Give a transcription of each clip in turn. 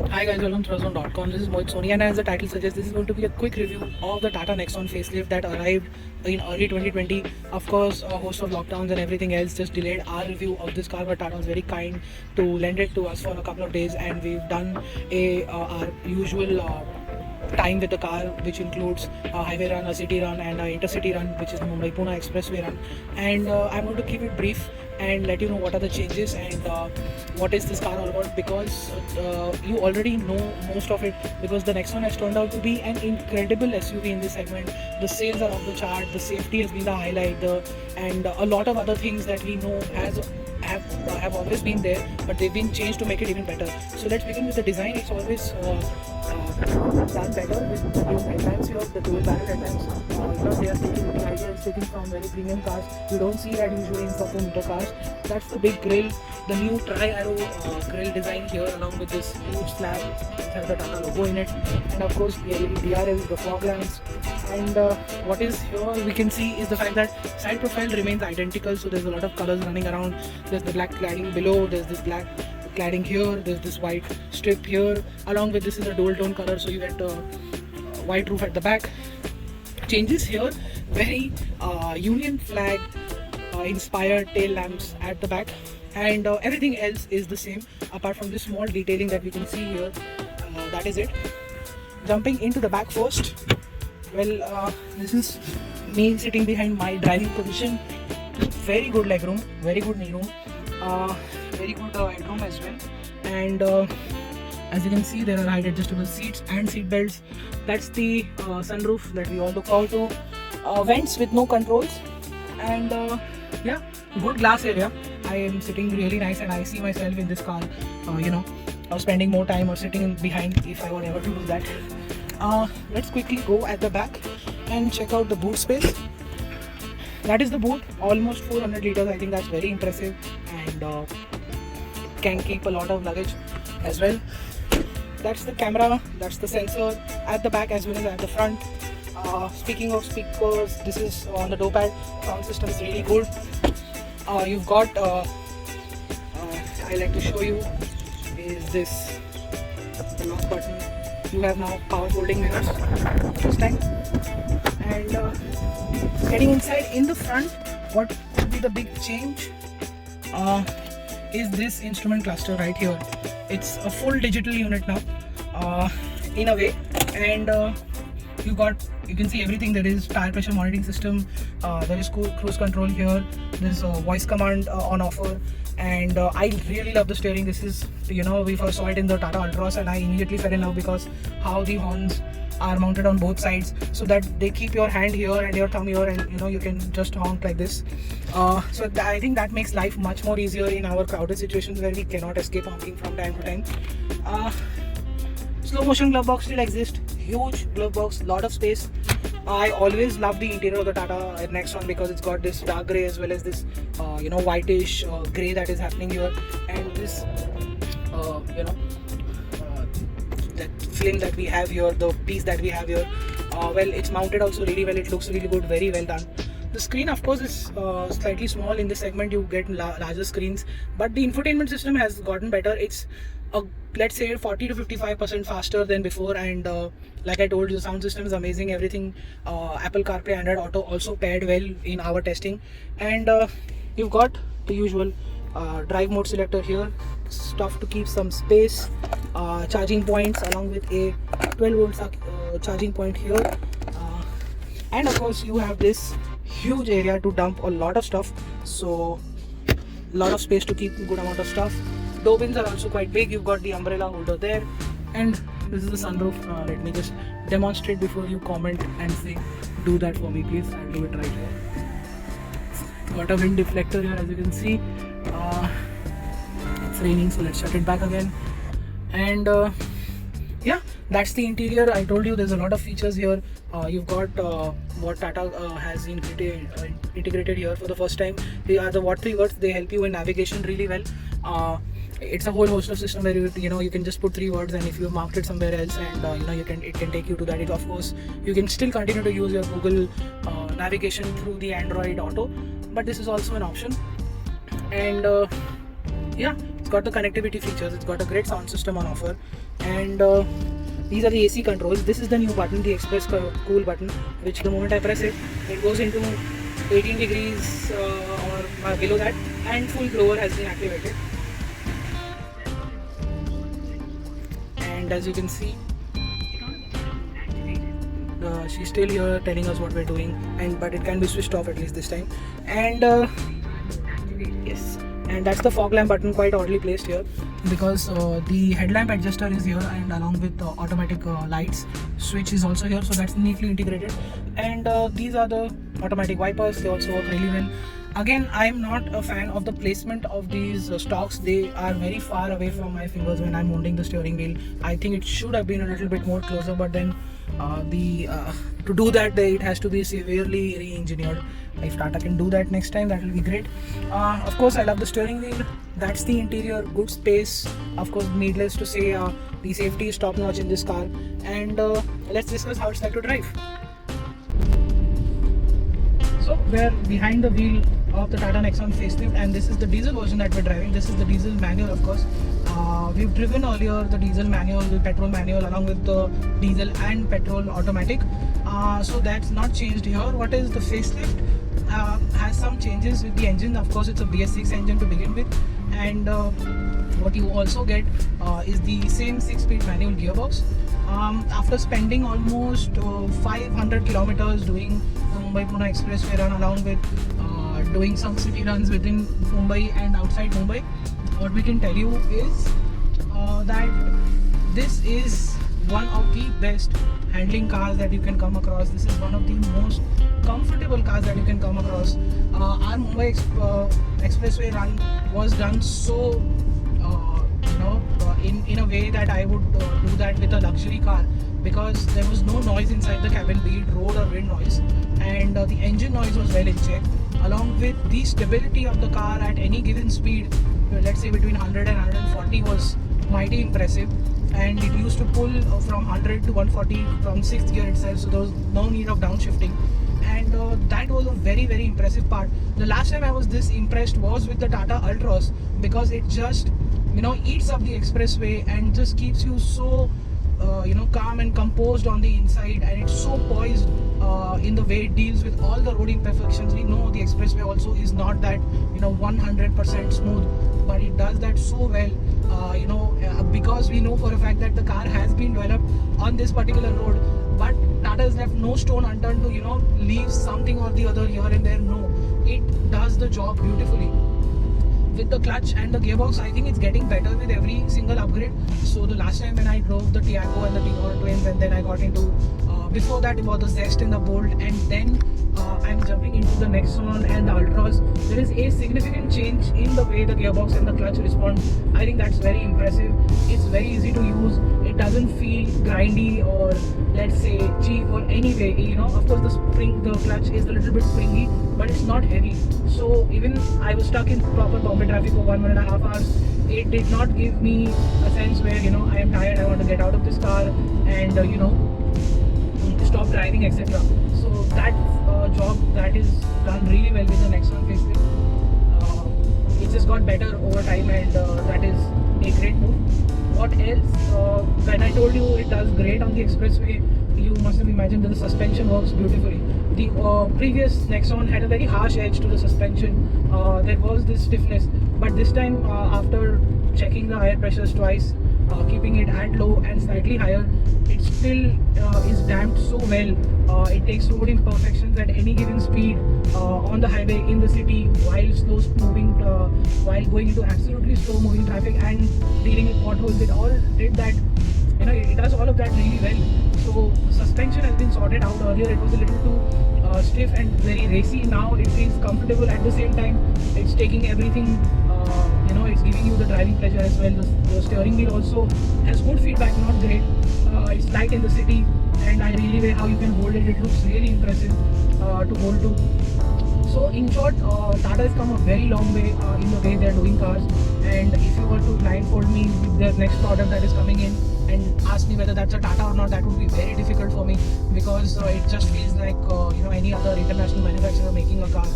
Hi guys, welcome to Trazon.com. This is Mohit Soni, and as the title suggests, this is going to be a quick review of the Tata Nexon facelift that arrived in early 2020. Of course, a host of lockdowns and everything else just delayed our review of this car, but Tata was very kind to lend it to us for a couple of days, and we've done our usual time with the car, which includes a highway run, a city run, and an intercity run, which is the Mumbai Pune Expressway run. And I'm going to keep it brief and let you know what are the changes and what is this car all about, because you already know most of it, because the next one has turned out to be an incredible SUV in this segment. The sales are off the chart, the safety has been the highlight, and a lot of other things that we know have always been there, but they've been changed to make it even better. So let's begin with the design. It's always done better with the new headlamps here, the dual barrel headlamps. They are taking the idea is taken from very premium cars. You don't see that usually in some motor cars. That's the big grille, the new tri-arrow grille design here, along with this huge slab which has the Tata logo in it, and of course the LED DRL, the fog lamps. And what is here we can see is the fact that side profile remains identical, so there's a lot of colors running around. There's the black cladding below, there's this black cladding here, there's this white strip here. Along with this is a dual tone color, so you get white roof at the back. Changes here, very Union flag inspired tail lamps at the back, and everything else is the same apart from this small detailing that we can see here. That is it. Jumping into the back first. Well, this is me sitting behind my driving position. Very good legroom, very good knee room, very good headroom as well. And as you can see, there are height adjustable seats and seat belts. That's the sunroof that we all look forward to. Vents with no controls, and yeah, good glass area. I am sitting really nice, and I see myself in this car. Spending more time or sitting behind if I were ever to do that. Let's quickly go at the back and check out the boot space. That is the boot, almost 400 liters. I think that's very impressive, and can keep a lot of luggage as well. That's the camera, that's the sensor at the back as well as at the front. Speaking of speakers, this is on the door pad. Sound system is really good. You've got, I like to show you, is this the lock button. You have now power folding mirrors this time. And getting inside in the front, what could be the big change is this instrument cluster right here. It's a full digital unit now, in a way, and you can see everything. There is tire pressure monitoring system, there is cruise control here, there's a voice command on offer, and I really love the steering. This is, we first saw it in the Tata Ultros, and I immediately fell in love because how the horns are mounted on both sides, so that they keep your hand here and your thumb here, and you can just honk like this. So I think that makes life much more easier in our crowded situations where we cannot escape honking from time to time. Slow motion glove box still exists. Huge glove box, lot of space. I always love the interior of the Tata Nexon because it's got this dark grey as well as this whitish grey that is happening here, and this that film that we have here, the piece that we have here, well, it's mounted also really well. It looks really good, very well done. The screen, of course, is slightly small. In this segment you get larger screens, but the infotainment system has gotten better. It's let's say 40 to 55% faster than before, and like I told you, the sound system is amazing. Everything, Apple CarPlay, Android Auto also paired well in our testing, and you've got the usual drive mode selector here, stuff to keep some space, charging points along with a 12 volt charging point here, and of course you have this huge area to dump a lot of stuff, so a lot of space to keep a good amount of stuff. Door bins are also quite big. You've got the umbrella holder there, and this is the sunroof. Let me just demonstrate before you comment and say, do that for me please. I'll do it right here. Got a wind deflector here, as you can see. It's raining, so let's shut it back again. And yeah, that's the interior. I told you there's a lot of features here. You've got what Tata has integrated here for the first time. They are the Watt 3 words. They help you in navigation really well. It's a whole host of system where you can just put 3 words, and if you marked it somewhere else, and it can take you to that. Of course, you can still continue to use your Google navigation through the Android Auto, but this is also an option. And yeah, It's got the connectivity features. It's got a great sound system on offer, and these are the AC controls. This is the new button, the Express Cool button, which the moment I press it, it goes into 18 degrees or below that, and full blower has been activated. And as you can see, she's still here telling us what we're doing, but it can be switched off at least this time. And yes, and that's the fog lamp button, quite oddly placed here, because the headlamp adjuster is here, and along with automatic lights switch is also here, so that's neatly integrated. And these are the automatic wipers. They also work really well. Again, I'm not a fan of the placement of these stalks. They are very far away from my fingers when I'm holding the steering wheel. I think it should have been a little bit more closer, but then to do that, it has to be severely re-engineered. If Tata can do that next time, that will be great. Of course, I love the steering wheel. That's the interior, good space. Of course, needless to say, the safety is top notch in this car. And let's discuss how it's like to drive. So we're behind the wheel of the Tata Nexon facelift, and this is the diesel version that we're driving. This is the diesel manual, of course. We've driven earlier the diesel manual, the petrol manual, along with the diesel and petrol automatic. So that's not changed here. What is the facelift? Has some changes with the engine. Of course, it's a BS6 engine to begin with, and what you also get is the same 6-speed manual gearbox. After spending almost 500 kilometers doing the Mumbai-Pune Expressway run, along with doing some city runs within Mumbai and outside Mumbai, what we can tell you is that this is one of the best handling cars that you can come across. This is one of the most comfortable cars that you can come across. Our Mumbai Expressway run was done so in a way that I would do that with a luxury car, because there was no noise inside the cabin, be it road or wind noise, and the engine noise was well in check, along with the stability of the car at any given speed. Let's say between 100 and 140 was mighty impressive, and it used to pull from 100 to 140 from 6th gear itself, so there was no need of downshifting, and that was a very, very impressive part. The last time I was this impressed was with the Tata Altroz, because it just eats up the expressway and just keeps you so calm and composed on the inside, and it's so poised in the way it deals with all the road imperfections. We know the expressway also is not that 100% smooth, but it does that so well, because we know for a fact that the car has been developed on this particular road, but Tata has left no stone unturned to leave something or the other here and there. No, it does the job beautifully. With the clutch and the gearbox, I think it's getting better with every single upgrade. So the last time when I drove the Tiago and the Tigor twins, and then I got into before that it was the Zest and the Bolt, and then I'm jumping into the Nexon and the Altroz. There is a significant change in the way the gearbox and the clutch respond. I think that's very impressive. It's very easy to use. It doesn't feel grindy or let's say cheap or any way. Of course the clutch is a little bit springy, but it's not heavy. So even I was stuck in proper Bombay traffic for 1.5 hours. It did not give me a sense where I am tired, I want to get out of this car and stop driving, etc. So that job that is done really well with the Nexon facelift. It just got better over time, and that is a great move. What else? When I told you it does great on the expressway, you must have imagined that the suspension works beautifully. The previous Nexon had a very harsh edge to the suspension. There was this stiffness, but this time after checking the air pressures twice, keeping it at low and slightly higher, it still is damped so well. It takes road imperfections at any given speed on the highway, in the city, while slow moving, while going into absolutely slow moving traffic and dealing with potholes. It all did that. It does all of that really well. So the suspension has been sorted out. Earlier it was a little too stiff and very racy. Now it feels comfortable. At the same time, it's taking everything. It's giving you the driving pleasure as well. The steering wheel also has good feedback, not great. It's light in the city, and I really like how you can hold it. It looks really impressive to hold to. So in short, Tata has come a very long way in the way they are doing cars. And if you were to blindfold me with their next product that is coming in and ask me whether that's a Tata or not, that would be very difficult for me, because it just feels like any other international manufacturer making a car.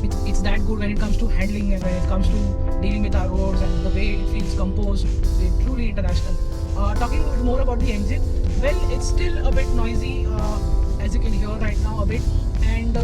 it's that good when it comes to handling and when it comes to dealing with our roads and the way it feels composed. It's truly international. Talking a bit more about the engine, well, it's still a bit noisy, as you can hear right now a bit, and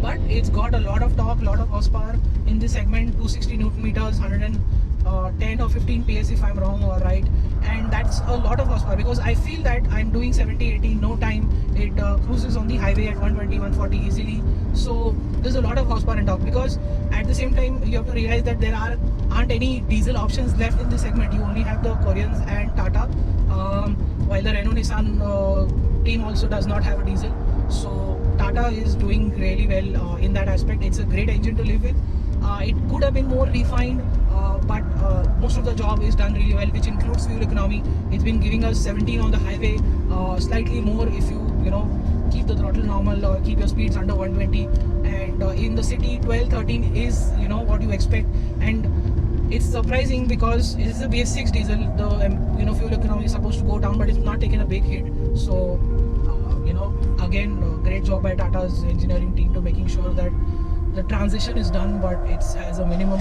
but it's got a lot of torque, lot of horsepower in this segment. 260 newton meters, 110 or 15 PS if I'm wrong or right, and that's a lot of horsepower, because I feel that I'm doing 70-80 no time. It cruises on the highway at 120, 140 easily. So there's a lot of horsepower and torque, because at the same time you have to realize that there aren't any diesel options left in this segment. You only have the Koreans and Tata, while the Renault Nissan team also does not have a diesel. So Tata is doing really well in that aspect. It's a great engine to live with. It could have been more refined, but most of the job is done really well, which includes fuel economy. It's been giving us 17 on the highway, slightly more if you keep the throttle normal or keep your speeds under 120, and in the city 12-13 is what you expect. And it's surprising because it is a BS6 diesel. The fuel economy is supposed to go down, but it's not taken a big hit. So again, great job by Tata's engineering team to making sure that the transition is done, but it has a minimum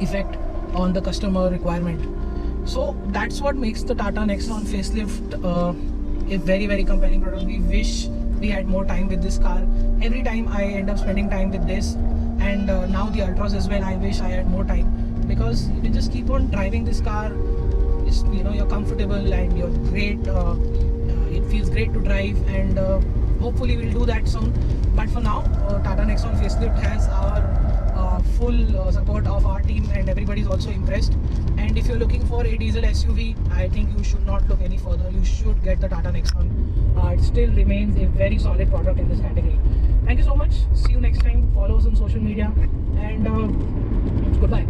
effect on the customer requirement. So that's what makes the Tata Nexon facelift a very, very compelling product. We wish we had more time with this car. Every time I end up spending time with this, and now the Ultras as well, I wish I had more time, because you can just keep on driving this car. You're comfortable and you're great. It feels great to drive, and hopefully we'll do that soon. But for now, Tata Nexon facelift has our full support of our team, and everybody's also impressed. And if you're looking for a diesel SUV, I think you should not look any further. You should get the Tata Nexon. It still remains a very solid product in this category. Thank you so much. See you next time. Follow us on social media, and goodbye.